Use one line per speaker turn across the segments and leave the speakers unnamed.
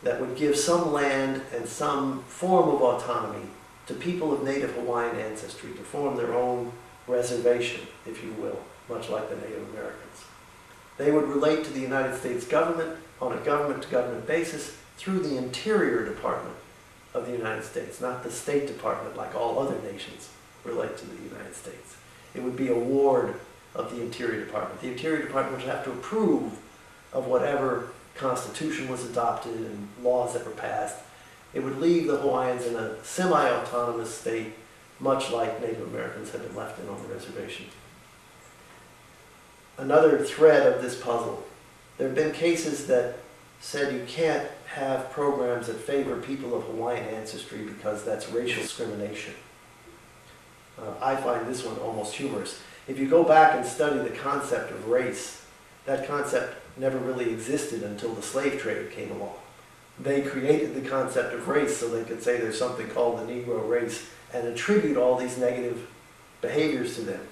that would give some land and some form of autonomy to people of native Hawaiian ancestry to form their own reservation, if you will, much like the Native Americans. They would relate to the United States government on a government-to-government basis through the Interior Department of the United States, not the State Department like all other nations relate to the United States. It would be a ward of the Interior Department. The Interior Department would have to approve of whatever constitution was adopted and laws that were passed. It would leave the Hawaiians in a semi-autonomous state, much like Native Americans had been left in on the reservation. Another thread of this puzzle, there have been cases that said you can't have programs that favor people of Hawaiian ancestry because that's racial discrimination. I find this one almost humorous. If you go back and study the concept of race, that concept never really existed until the slave trade came along. They created the concept of race so they could say there's something called the Negro race and attribute all these negative behaviors to them.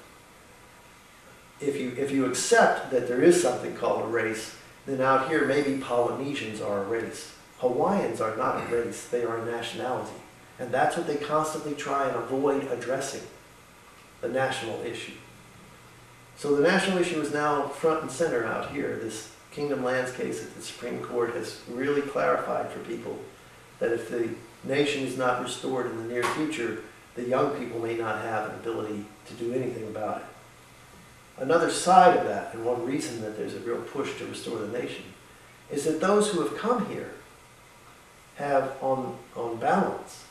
If you accept that there is something called a race, then out here maybe Polynesians are a race. Hawaiians are not a race, they are a nationality. And that's what they constantly try and avoid addressing, the national issue. So the national issue is now front and center out here. This Kingdom Lands case at the Supreme Court has really clarified for people that if the nation is not restored in the near future, the young people may not have an ability to do anything about it. Another side of that, and one reason that there's a real push to restore the nation, is that those who have come here have, on balance,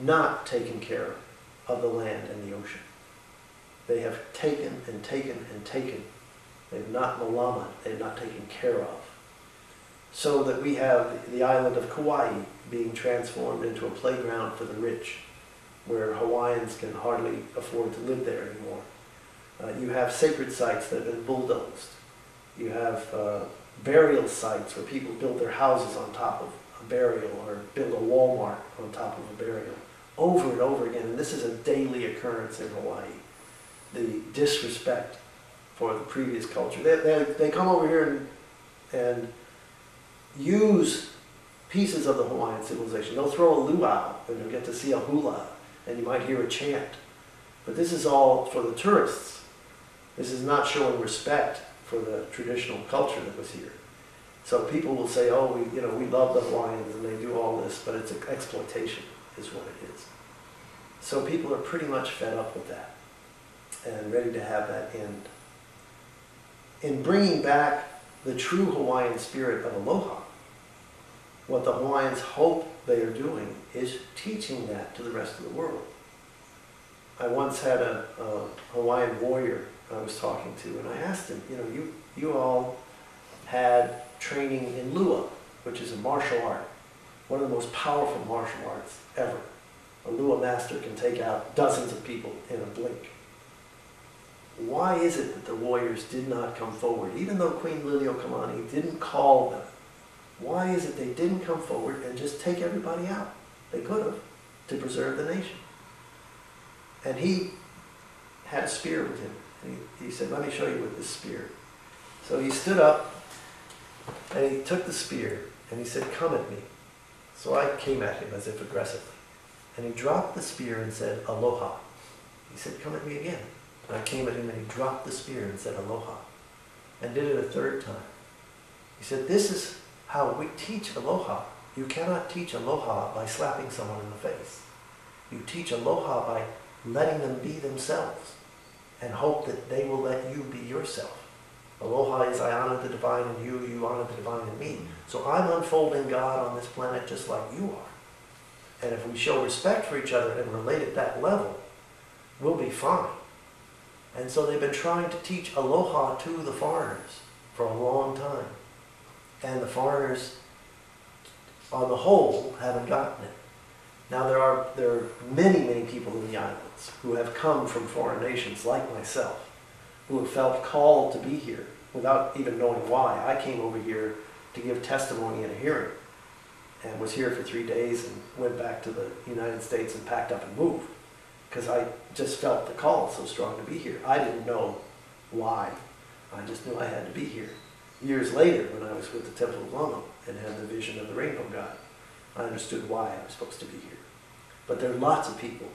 not taken care of the land and the ocean. They have taken and taken and taken. They've not malama, they've not taken care of. So that we have the island of Kauai being transformed into a playground for the rich, where Hawaiians can hardly afford to live there anymore. You have sacred sites that have been bulldozed. You have burial sites where people build their houses on top of a burial or build a Walmart on top of a burial over and over again. And this is a daily occurrence in Hawaii. The disrespect for the previous culture. They come over here and use pieces of the Hawaiian civilization. They'll throw a luau and you'll get to see a hula and you might hear a chant. But this is all for the tourists. This is not showing respect for the traditional culture that was here. So people will say, oh, we love the Hawaiians and they do all this, but it's exploitation is what it is. So people are pretty much fed up with that and ready to have that end. In bringing back the true Hawaiian spirit of aloha, what the Hawaiians hope they are doing is teaching that to the rest of the world. I once had a Hawaiian warrior I was talking to, and I asked him, you all had training in lua, which is a martial art, one of the most powerful martial arts ever. A lua master can take out dozens of people in a blink. Why is it that the warriors did not come forward, even though Queen Liliuokalani didn't call them? Why is it they didn't come forward and just take everybody out? They could have, to preserve the nation. And he had a spear with him. And he said, let me show you with this spear. So he stood up and he took the spear and he said, come at me. So I came at him as if aggressively. And he dropped the spear and said, aloha. He said, come at me again. And I came at him and he dropped the spear and said, aloha. And did it a third time. He said, this is how we teach aloha. You cannot teach aloha by slapping someone in the face. You teach aloha by letting them be themselves and hope that they will let you be yourself. Aloha is I honor the divine in you, you honor the divine in me. So I'm unfolding God on this planet just like you are. And if we show respect for each other and relate at that level, we'll be fine. And so they've been trying to teach aloha to the foreigners for a long time. And the foreigners, on the whole, haven't gotten it. Now there are many, many people in the islands who have come from foreign nations, like myself, who have felt called to be here without even knowing why. I came over here to give testimony in a hearing and was here for 3 days and went back to the United States and packed up and moved because I just felt the call so strong to be here. I didn't know why. I just knew I had to be here. Years later, when I was with the Temple of Lono and had the vision of the rainbow god. I understood why I was supposed to be here. But there are lots of people.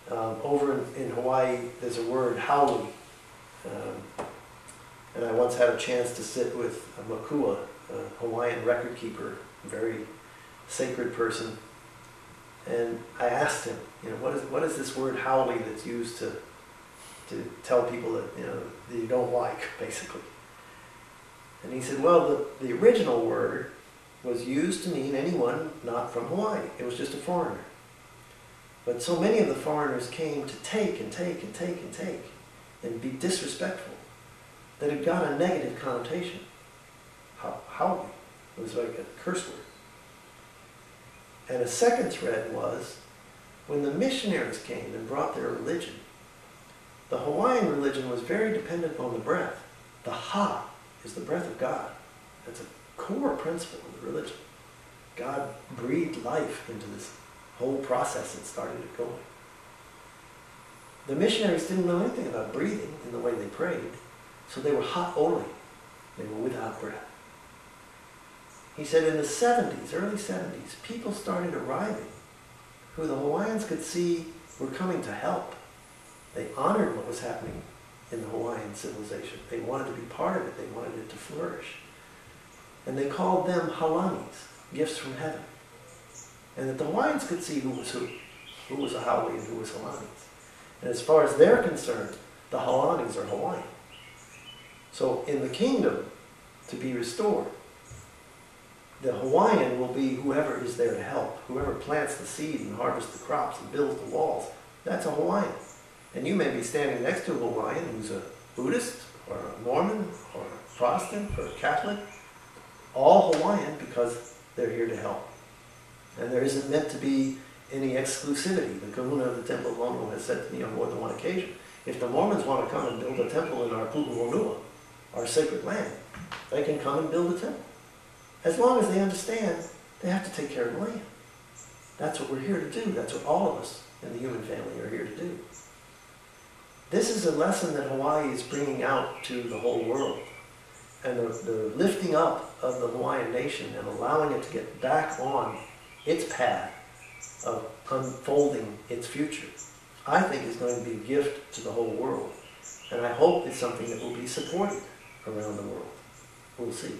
Over in Hawaii, there's a word, haole. And I once had a chance to sit with a Makua, a Hawaiian record keeper, a very sacred person. And I asked him, what is this word haole that's used to tell people that, that you don't like, basically. And he said, well, the original word was used to mean anyone not from Hawaii. It was just a foreigner. But so many of the foreigners came to take and take and take and take and be disrespectful that it got a negative connotation. Haole. It was like a curse word. And a second thread was, when the missionaries came and brought their religion, the Hawaiian religion was very dependent on the breath. The ha is the breath of God. That's a core principle of the religion. God breathed life into this whole process and started it going. The missionaries didn't know anything about breathing in the way they prayed, so they were ha'ole. They were without breath. He said in the 70s, early 70s, people started arriving who the Hawaiians could see were coming to help. They honored what was happening in the Hawaiian civilization. They wanted to be part of it. They wanted it to flourish. And they called them halanis, gifts from heaven. And that the Hawaiians could see who was a haole and who was halanis. And as far as they're concerned, the halanis are Hawaiian. So in the kingdom, to be restored, the Hawaiian will be whoever is there to help. Whoever plants the seed and harvests the crops and builds the walls, that's a Hawaiian. And you may be standing next to a Hawaiian who's a Buddhist, or a Mormon, or a Protestant, or a Catholic. All Hawaiian because they're here to help. And there isn't meant to be any exclusivity. The kahuna of the Temple of Lono has said to me on more than one occasion, if the Mormons want to come and build a temple in our pu'uonua, our sacred land, they can come and build a temple. As long as they understand they have to take care of the land. That's what we're here to do. That's what all of us in the human family are here to do. This is a lesson that Hawaii is bringing out to the whole world. And the lifting up of the Hawaiian nation and allowing it to get back on its path of unfolding its future, I think is going to be a gift to the whole world. And I hope it's something that will be supported around the world. We'll see.